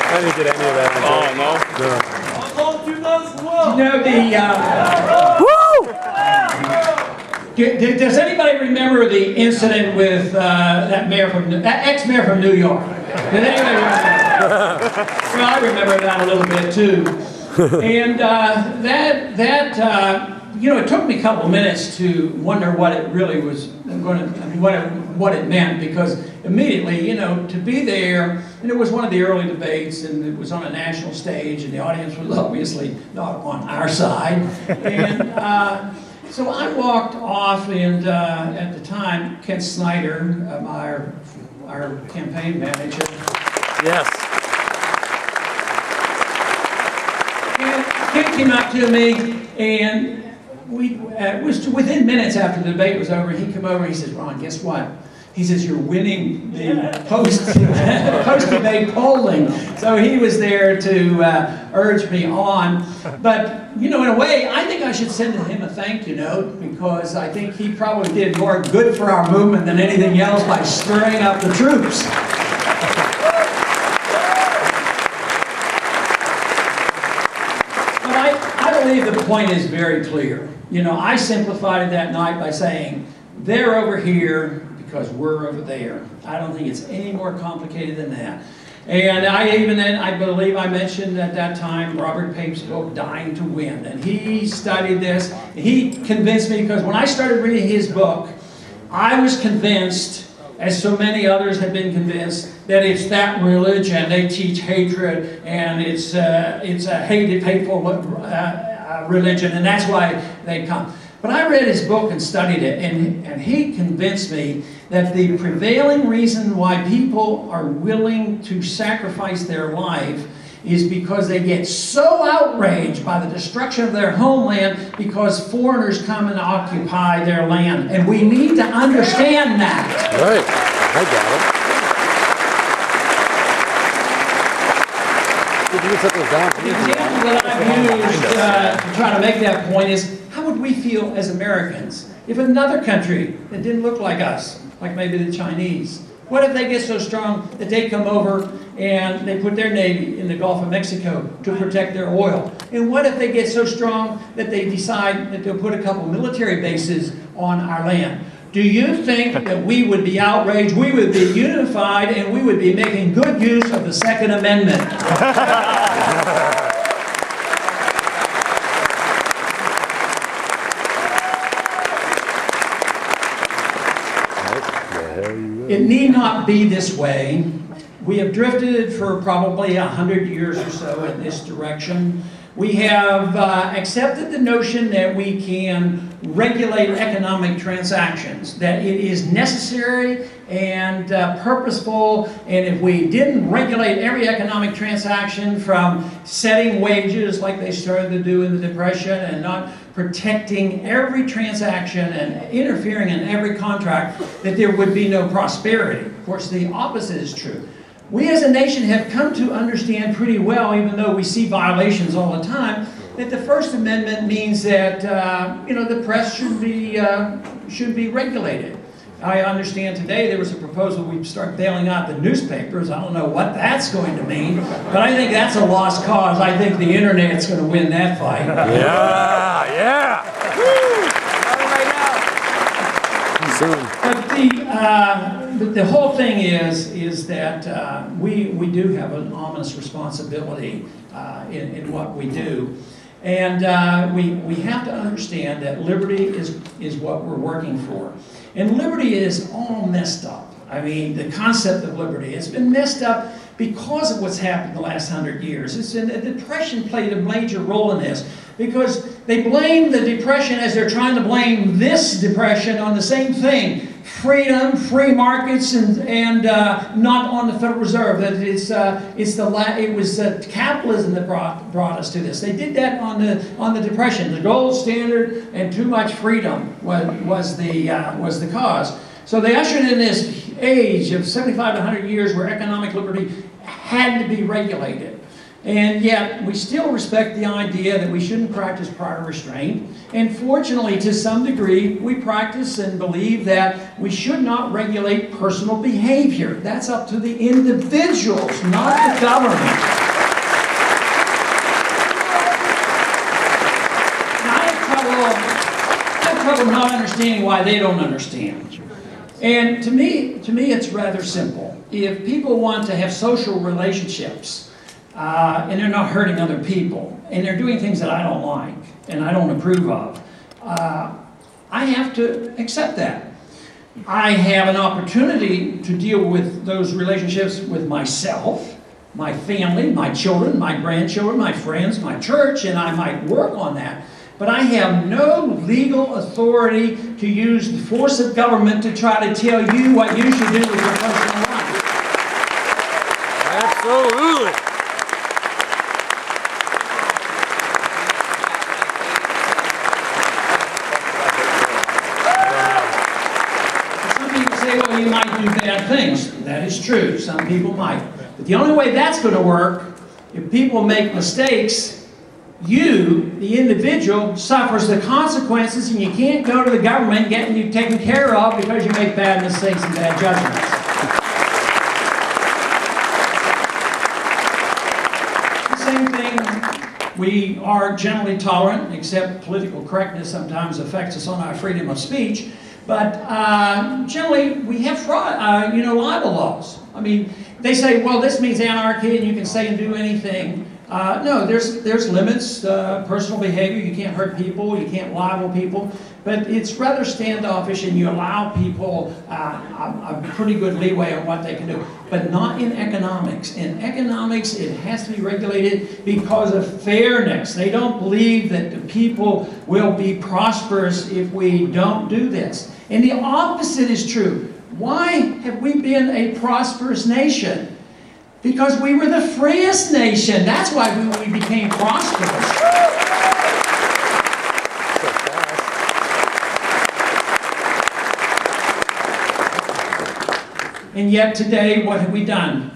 I didn't get any of that. Oh, no? You know does anybody remember the incident with that ex-mayor from New York? Did anybody remember? Well, I remember that a little bit too. And you know, it took me a couple minutes to wonder what it really was what it meant, because immediately, you know, to be there, and it was one of the early debates, and it was on a national stage, and the audience was obviously not on our side, and so I walked off, and at the time, Ken Snyder, our campaign manager, Yes. Ken came up to me, and it was within minutes after the debate was over. He came over and he says, "Ron, guess what?" He says, "You're winning the post-debate polling." So he was there to urge me on. But, you know, in a way, I think I should send him a thank you note, because I think he probably did more good for our movement than anything else by stirring up the troops. I believe the point is very clear. You know, I simplified it that night by saying, they're over here because we're over there. I don't think it's any more complicated than that. And I believe I mentioned at that time Robert Pape's book, Dying to Win. And he studied this. He convinced me, because when I started reading his book, I was convinced, as so many others have been convinced, that it's that religion. They teach hatred, and it's a hateful religion, and that's why they come. But I read his book and studied it, and he convinced me that the prevailing reason why people are willing to sacrifice their life is because they get so outraged by the destruction of their homeland because foreigners come and occupy their land. And we need to understand that. Right. I got it. Did you set those down? The example that I've used to try to make that point is, how would we feel as Americans if another country that didn't look like us, like maybe the Chinese, what if they get so strong that they come over and they put their navy in the Gulf of Mexico to protect their oil? And what if they get so strong that they decide that they'll put a couple military bases on our land? Do you think that we would be outraged, we would be unified, and we would be making good use of the Second Amendment? It need not be this way. We have drifted for probably 100 years or so in this direction. We have accepted the notion that we can regulate economic transactions, that it is necessary and purposeful, and if we didn't regulate every economic transaction, from setting wages like they started to do in the Depression, and not protecting every transaction and interfering in every contract, that there would be no prosperity. Of course, the opposite is true. We as a nation have come to understand pretty well, even though we see violations all the time, that the First Amendment means that you know, the press should be regulated. I understand today there was a proposal we start bailing out the newspapers. I don't know what that's going to mean, but I think that's a lost cause. I think the internet's going to win that fight. Yeah, yeah. But the whole thing is that we do have an ominous responsibility in what we do. And we have to understand that liberty is what we're working for. And liberty is all messed up. I mean, the concept of liberty, it's been messed up because of what's happened the last 100 years. The Depression played a major role in this, because they blame the Depression as they're trying to blame this Depression on the same thing. Freedom, free markets, and not on the Federal Reserve. That it was capitalism that brought us to this. They did that on the Depression. The gold standard and too much freedom was the cause. So they ushered in this age of 75 to 100 years where economic liberty had to be regulated. And yet, we still respect the idea that we shouldn't practice prior restraint. And fortunately, to some degree, we practice and believe that we should not regulate personal behavior. That's up to the individuals, not the government. Now, I have trouble not understanding why they don't understand. And to me, it's rather simple. If people want to have social relationships, and they're not hurting other people, and they're doing things that I don't like and I don't approve of, I have to accept that. I have an opportunity to deal with those relationships with myself, my family, my children, my grandchildren, my friends, my church, and I might work on that. But I have no legal authority to use the force of government to try to tell you what you should do with your personal life. Absolutely. Well, you might do bad things. That is true. Some people might. But the only way that's going to work, if people make mistakes, you, the individual, suffers the consequences, and you can't go to the government getting you taken care of because you make bad mistakes and bad judgments. The same thing, we are generally tolerant, except political correctness sometimes affects us on our freedom of speech. But generally, we have fraud, libel laws. I mean, they say, well, this means anarchy, and you can say and do anything. No, there's limits. Personal behavior, you can't hurt people, you can't libel people. But it's rather standoffish, and you allow people a pretty good leeway on what they can do. But not in economics. In economics, it has to be regulated because of fairness. They don't believe that the people will be prosperous if we don't do this. And the opposite is true. Why have we been a prosperous nation? Because we were the freest nation. That's why we became prosperous. And yet today, what have we done?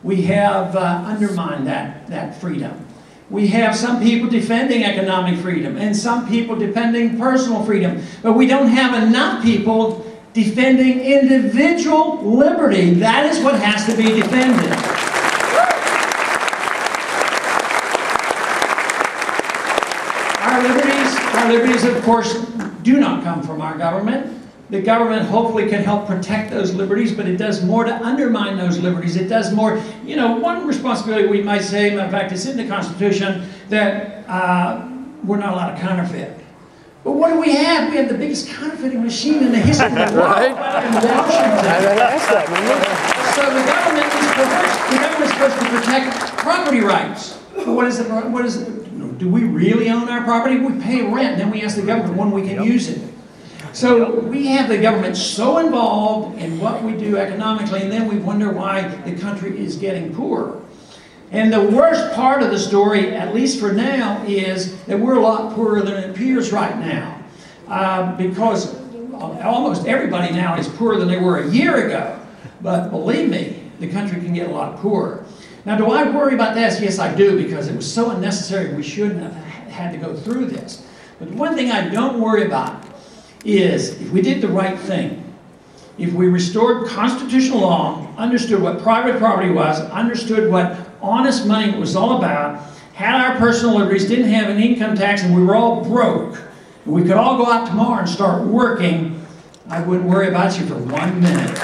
We have undermined that freedom. We have some people defending economic freedom and some people defending personal freedom. But we don't have enough people defending individual liberty. That is what has to be defended. Our liberties, of course, do not come from our government. The government hopefully can help protect those liberties, but it does more to undermine those liberties. It does more, one responsibility we might say, in fact, it's in the Constitution, that we're not allowed to counterfeit. But what do we have? We have the biggest counterfeiting machine in the history of the world. Right? In Washington. So the government is supposed to protect property rights. But what is it? Do we really own our property? We pay rent, and then we ask the government when we can use it. So we have the government so involved in what we do economically, and then we wonder why the country is getting poorer. And the worst part of the story, at least for now, is that we're a lot poorer than it appears right now. Because almost everybody now is poorer than they were a year ago. But believe me, the country can get a lot poorer. Now, do I worry about this? Yes, I do, because it was so unnecessary. We shouldn't have had to go through this. But one thing I don't worry about is if we did the right thing, if we restored constitutional law, understood what private property was, understood what honest money was all about, had our personal liberties, didn't have an income tax, and we were all broke, and we could all go out tomorrow and start working, I wouldn't worry about you for 1 minute.